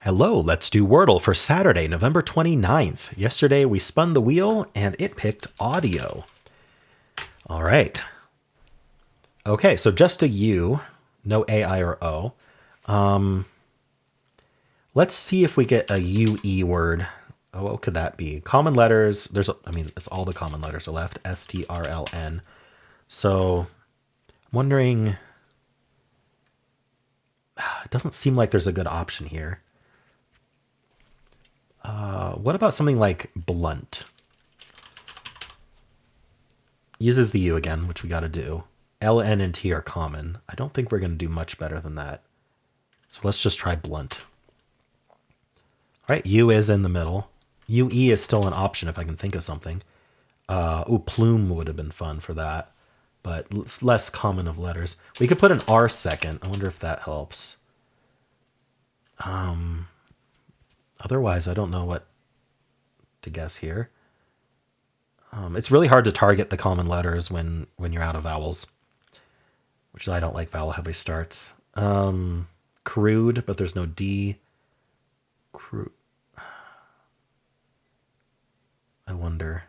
Hello, let's do Wordle for Saturday, November 29th. Yesterday we spun the wheel and it picked audio. All right. Okay, so just a U, no A, I, or O. Let's see if we get a UE word. Oh, what could that be? Common letters. It's all the common letters are left. STRLN. So I'm wondering, it doesn't seem like there's a good option here. What about something like blunt? Uses the U again, which we got to do. L, N, and T are common. I don't think we're going to do much better than that. So let's just try blunt. All right, U is in the middle. UE is still an option if I can think of something. Plume would have been fun for that, but less common of letters. We could put an R second. I wonder if that helps. Otherwise, I don't know what to guess here. It's really hard to target the common letters when you're out of vowels, which I don't like vowel heavy starts. Crude, but there's no D. Crude. I wonder.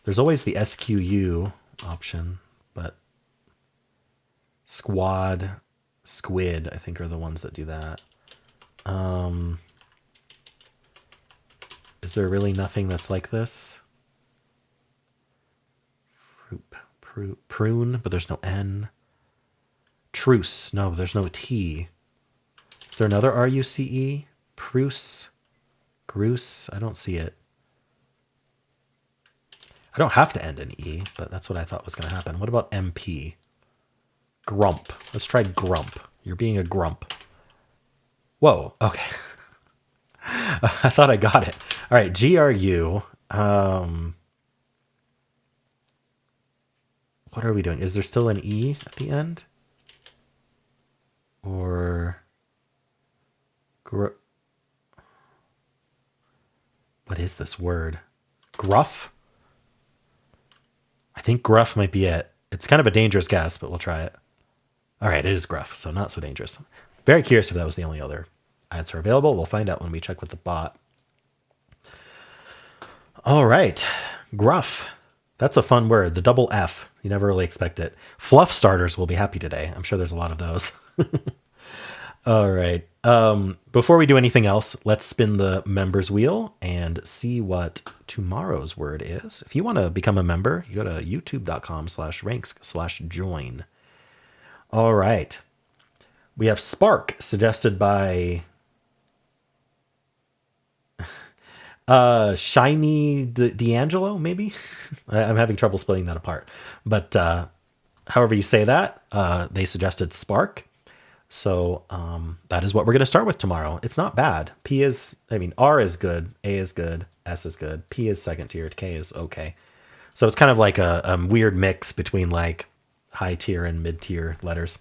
There's always the SQU option, but squad, squid, I think are the ones that do that. Is there really nothing that's like this? Prune, but there's no N. Truce, no, there's no T. Is there another R-U-C-E? Pruce? Gruce? I don't see it. I don't have to end in E, but that's what I thought was going to happen. What about MP? Grump. Let's try grump. You're being a grump. Whoa, okay. I thought I got it. All right, GRU. What are we doing? Is there still an E at the end? Or... what is this word? Gruff? I think gruff might be it. It's kind of a dangerous guess, but we'll try it. All right, it is gruff, so not so dangerous. Very curious if that was the only other answer available. We'll find out when we check with the bot. All right, gruff. That's a fun word. The double F. You never really expect it. Fluff starters will be happy today. I'm sure there's a lot of those. All right. Before we do anything else, let's spin the members wheel and see what tomorrow's word is. If you want to become a member, you go to youtube.com/ranks/join. All right. We have Spark, suggested by Shiny D'Angelo, maybe? I'm having trouble spelling that apart. But however you say that, they suggested Spark. So that is what we're going to start with tomorrow. It's not bad. R is good, A is good, S is good, P is second tier, K is okay. So it's kind of like a weird mix between like high tier and mid tier letters.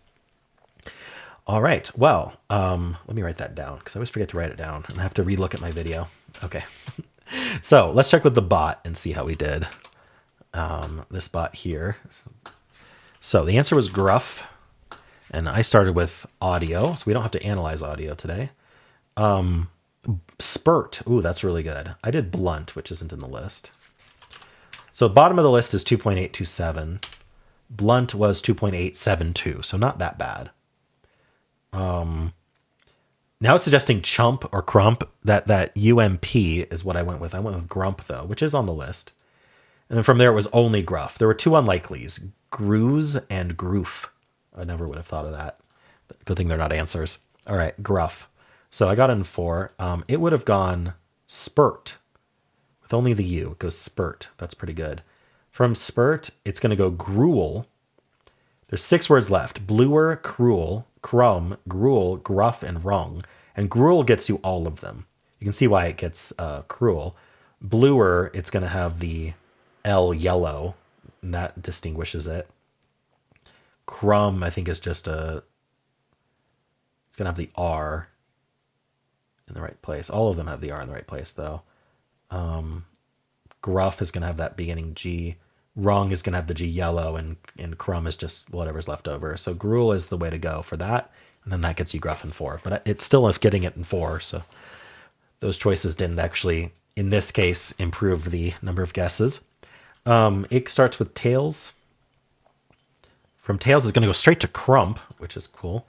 All right. Well, let me write that down because I always forget to write it down and I have to relook at my video. Okay. So let's check with the bot and see how we did. This bot here. So the answer was gruff. And I started with audio, so we don't have to analyze audio today. Spurt. Ooh, that's really good. I did blunt, which isn't in the list. So bottom of the list is 2.827. Blunt was 2.872, so not that bad. Now it's suggesting chump or crump. That UMP is what I went with. I went with grump, though, which is on the list. And then from there, it was only gruff. There were two unlikelies, gruze and groof. I never would have thought of that. Good thing they're not answers. All right, gruff. So I got in 4. It would have gone spurt. With only the U, it goes spurt. That's pretty good. From spurt, it's going to go gruel. There's 6 words left. Bluer, cruel, crumb, gruel, gruff, and rung. And gruel gets you all of them. You can see why it gets cruel. Bluer, it's going to have the L yellow, and that distinguishes it. Crumb, I think, is just it's going to have the R in the right place. All of them have the R in the right place, though. Gruff is going to have that beginning G. Rung is going to have the G yellow, and crumb is just whatever's left over. So gruel is the way to go for that. And then that gets you gruff in 4. But it's still getting it in 4. So those choices didn't actually, in this case, improve the number of guesses. It starts with tails. From tails, it's going to go straight to crump, which is cool.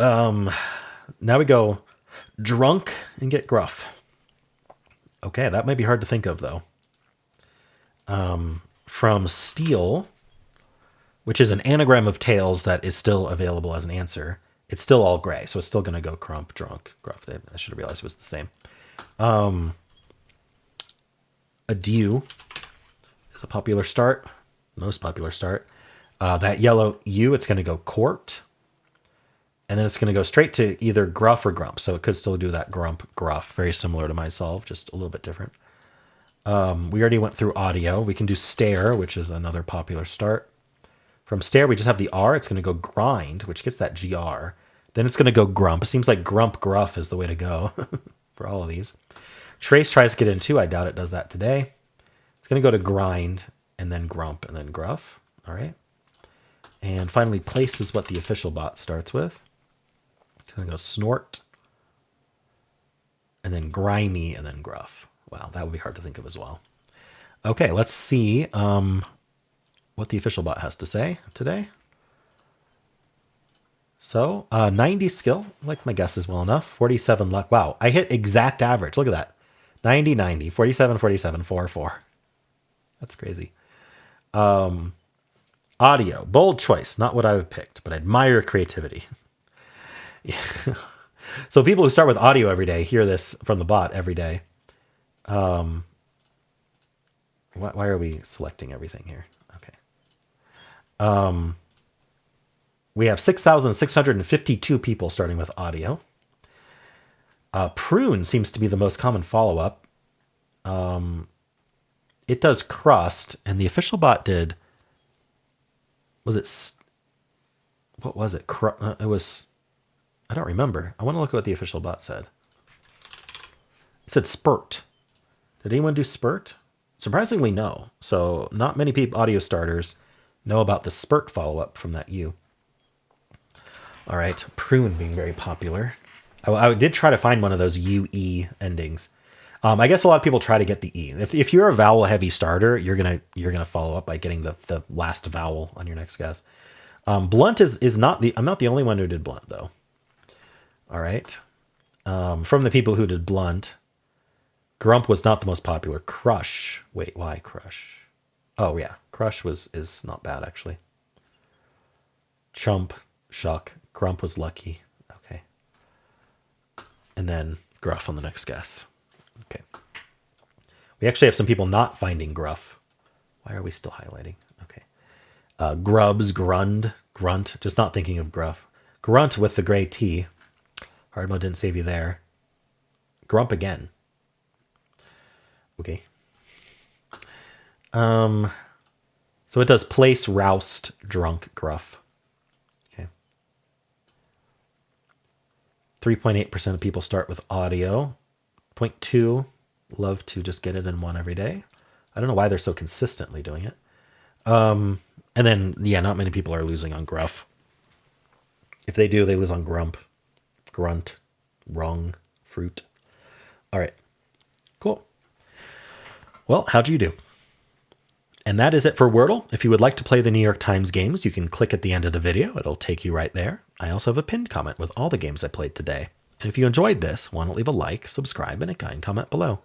Now we go drunk and get gruff. Okay, that might be hard to think of, though. From steel, which is an anagram of tails that is still available as an answer, it's still all gray, so it's still going to go crump, drunk, gruff. I should have realized it was the same. Adieu is a popular start, most popular start. That yellow U, it's going to go court. And then it's going to go straight to either gruff or grump. So it could still do that grump, gruff, very similar to my solve, just a little bit different. We already went through audio. We can do stare, which is another popular start. From stare, we just have the R. It's going to go grind, which gets that GR. Then it's going to go grump. It seems like grump, gruff is the way to go for all of these. Trace tries to get in 2. I doubt it does that today. It's going to go to grind, and then grump, and then gruff. All right. And finally, place is what the official bot starts with. It's going to go snort, and then grimy, and then gruff. Wow, that would be hard to think of as well. Okay, let's see what the official bot has to say today. So 90 skill, like my guess is well enough. 47 luck. Wow, I hit exact average. Look at that. 90, 90, 47, 47, 4, 4. That's crazy. Audio, bold choice. Not what I would have picked, but I admire creativity. So people who start with audio every day hear this from the bot every day. Why are we selecting everything here? Okay. We have 6,652 people starting with audio. Prune seems to be the most common follow-up. It does crust, and the official bot did... Was it... What was it? It was... I don't remember. I want to look at what the official bot said. It said spurt. Did anyone do spurt? Surprisingly, no. So not many people, audio starters, know about the spurt follow-up from that U. All right, prune being very popular. I did try to find one of those UE endings. I guess a lot of people try to get the E. If you're a vowel-heavy starter, you're gonna follow up by getting the last vowel on your next guess. Blunt is not the. I'm not the only one who did blunt though. All right, from the people who did blunt, grump was not the most popular. Crush. Wait, why crush? Oh yeah, crush is not bad actually. Chump, shuck. Grump was lucky. Okay. And then gruff on the next guess. Okay. We actually have some people not finding gruff. Why are we still highlighting? Okay. Grubs, grund, grunt. Just not thinking of gruff. Grunt with the gray T. Hard mode didn't save you there. Grump again. Okay. So it does place, roust, drunk, gruff. 3.8% of people start with audio. 0.2 love to just get it in 1 every day. I don't know why they're so consistently doing it. And then, yeah, not many people are losing on gruff. If they do, they lose on grump, grunt, rung, fruit. All right, cool. Well, how'd you do? And that is it for Wordle. If you would like to play the New York Times games, you can click at the end of the video. It'll take you right there. I also have a pinned comment with all the games I played today. And if you enjoyed this, why don't leave a like, subscribe, and a kind comment below.